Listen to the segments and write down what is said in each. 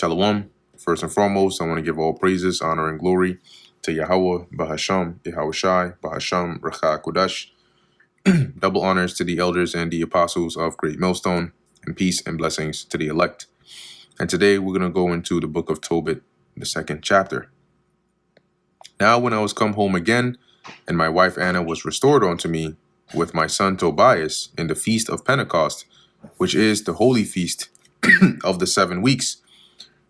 Shalom. First and foremost, I want to give all praises, honor, and glory to Yahweh, Bahasham, Yahushai, Bahasham, Racha Kodash. Double honors to the elders and the apostles of Great Millstone, and peace and blessings to the elect. And today we're going to go into the book of Tobit, the 2nd chapter. Now when I was come home again, and my wife Anna was restored unto me with my son Tobias in the feast of Pentecost, which is the holy feast of the 7 weeks,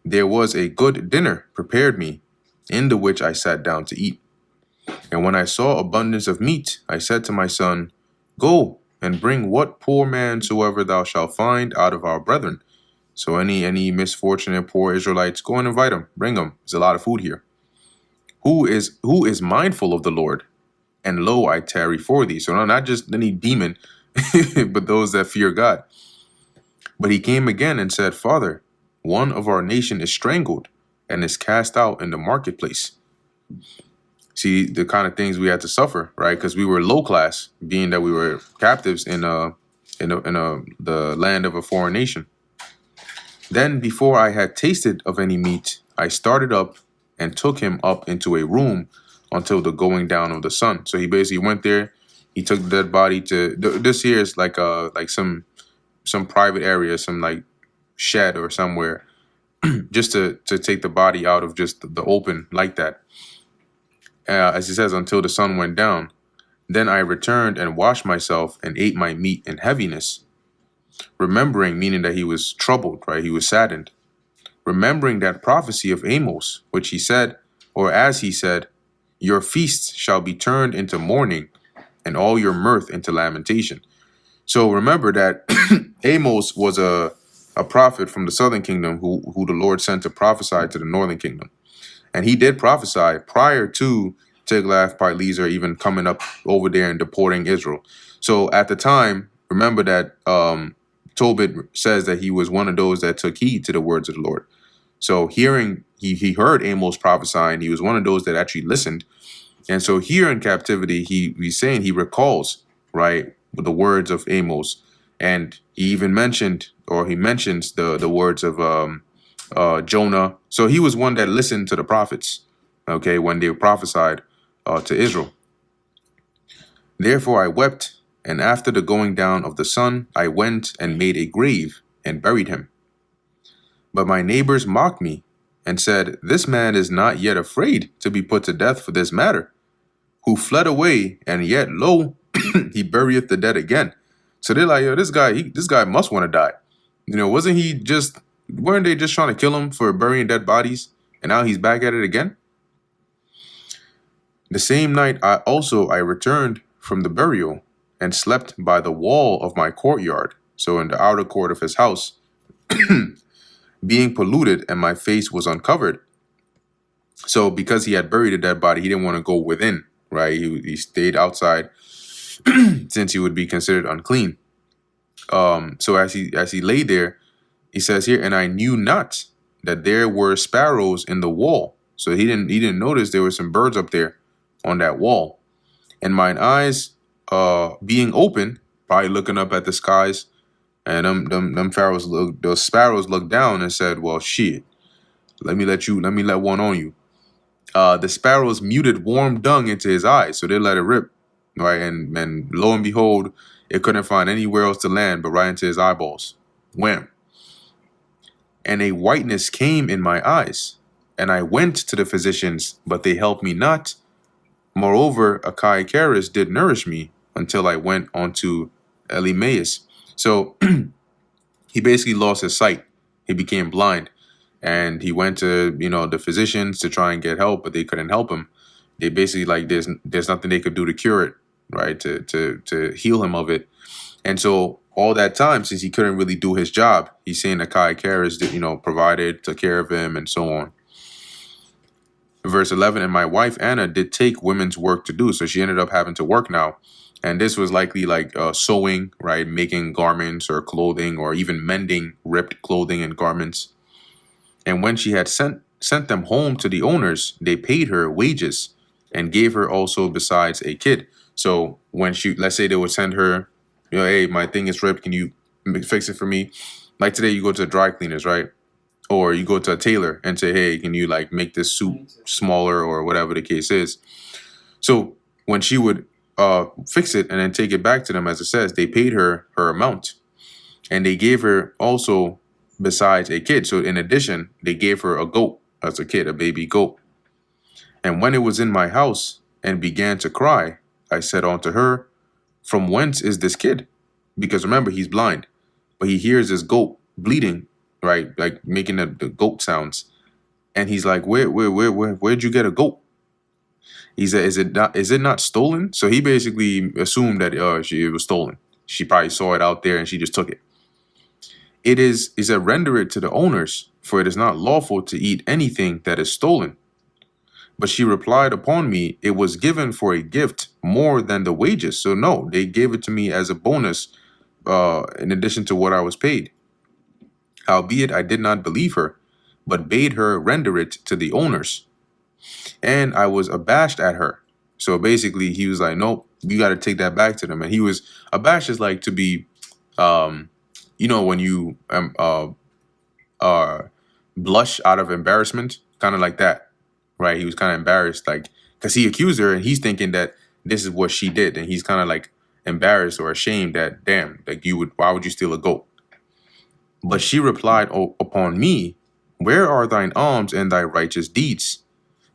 there was a good dinner prepared me, in the which I sat down to eat. And when I saw abundance of meat, I said to my son, Go and bring what poor man soever thou shalt find out of our brethren. So any misfortunate poor Israelites, go and invite them, bring them. There's a lot of food here. Who is mindful of the Lord? And lo, I tarry for thee. So not just any demon, but those that fear God. But he came again and said, Father, one of our nation is strangled and is cast out in the marketplace. See the kind of things we had to suffer, right? Because we were low class, being that we were captives in the land of a foreign nation. Then before I had tasted of any meat, I started up and took him up into a room until the going down of the sun. So he basically went there. He took the dead body to this here is like some private area, some like shed or somewhere, just to take the body out of just the open like that. As he says, until the sun went down. Then I returned and washed myself and ate my meat in heaviness. Remembering, meaning that he was troubled, right? He was saddened. Remembering that prophecy of Amos, which he said, or as he said, your feasts shall be turned into mourning and all your mirth into lamentation. So remember that Amos was a prophet from the southern kingdom who the Lord sent to prophesy to the northern kingdom. And he did prophesy prior to Tiglath-Pileser even coming up over there and deporting Israel. So at the time, remember that Tobit says that he was one of those that took heed to the words of the Lord. So hearing, he heard Amos prophesying, he was one of those that actually listened. And so here in captivity, he's saying he recalls, right, the words of Amos. And he even mentioned, or he mentions the words of Jonah. So he was one that listened to the prophets, okay, when they prophesied to Israel. Therefore I wept, and after the going down of the sun, I went and made a grave and buried him. But my neighbors mocked me and said, This man is not yet afraid to be put to death for this matter, who fled away, and yet, lo, he burieth the dead again. So they're like, yo, this guy must want to die. You know, weren't they just trying to kill him for burying dead bodies? And now he's back at it again? The same night I returned from the burial and slept by the wall of my courtyard, so in the outer court of his house, being polluted, and my face was uncovered. So because he had buried a dead body, he didn't want to go within, right? He stayed outside since he would be considered unclean. So as he lay there, he says here, and I knew not that there were sparrows in the wall. So he didn't notice there were some birds up there on that wall. And mine eyes being open, probably looking up at the skies, and those sparrows looked down and said, well, shit, let me let one on you. The sparrows muted warm dung into his eyes, so they let it rip, right? And lo and behold, it couldn't find anywhere else to land but right into his eyeballs. Wham! And a whiteness came in my eyes, and I went to the physicians, but they helped me not. Moreover, Achaicurus did nourish me until I went on to Elimaeus. So he basically lost his sight. He became blind. And he went to, the physicians to try and get help, but they couldn't help him. They basically like there's nothing they could do to cure it, right? To heal him of it. And so all that time, since he couldn't really do his job, he's saying that Achaicurus did, provided, took care of him, and so on. Verse 11, and my wife Anna did take women's work to do, so she ended up having to work now. And this was likely like sewing, right? Making garments or clothing, or even mending ripped clothing and garments. And when she had sent them home to the owners, they paid her wages and gave her also besides a kid. So when let's say they would send her, hey, my thing is ripped. Can you fix it for me? Like today, you go to the dry cleaners, right? or you go to a tailor and say, hey, can you like make this suit smaller or whatever the case is. So when she would fix it and then take it back to them, as it says, they paid her her amount, and they gave her also, besides a kid. So in addition, they gave her a goat as a kid, a baby goat. And when it was in my house and began to cry, I said unto her, from whence is this kid? Because remember, he's blind, but he hears this goat bleeding, right? Like making the goat sounds. And he's like, where'd you get a goat? He said, is it not stolen? So he basically assumed that it was stolen. She probably saw it out there and she just took it. It is, he said, render it to the owners, for it is not lawful to eat anything that is stolen. But she replied upon me, it was given for a gift more than the wages. So no, they gave it to me as a bonus, in addition to what I was paid. Howbeit I did not believe her, but bade her render it to the owners. And I was abashed at her. So basically he was like, nope, you got to take that back to them. And he was abashed, is like to be, when you blush out of embarrassment, kind of like that, right? He was kind of embarrassed, like, because he accused her and he's thinking that this is what she did. And he's kind of like embarrassed or ashamed that, damn, like why would you steal a goat? But she replied upon me, where are thine alms and thy righteous deeds?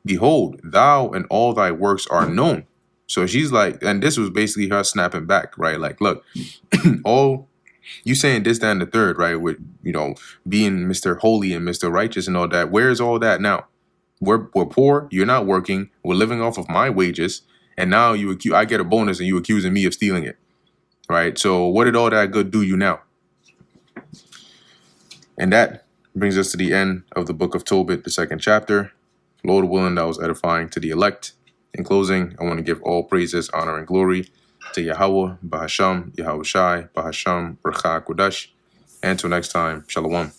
Behold, thou and all thy works are known. So she's like, and this was basically her snapping back, right? Like, look, all you saying this, that, and the third, right? With, being Mr. Holy and Mr. Righteous and all that. Where's all that now? We're poor. You're not working. We're living off of my wages. And now I get a bonus and you accusing me of stealing it, right? So what did all that good do you now? And that brings us to the end of the book of Tobit, the 2nd chapter. Lord willing, that was edifying to the elect. In closing, I want to give all praises, honor, and glory to Yahweh, Bahasham, Yahweh Shai, Bahasham, Rakha Kudash. And until next time, Shalom.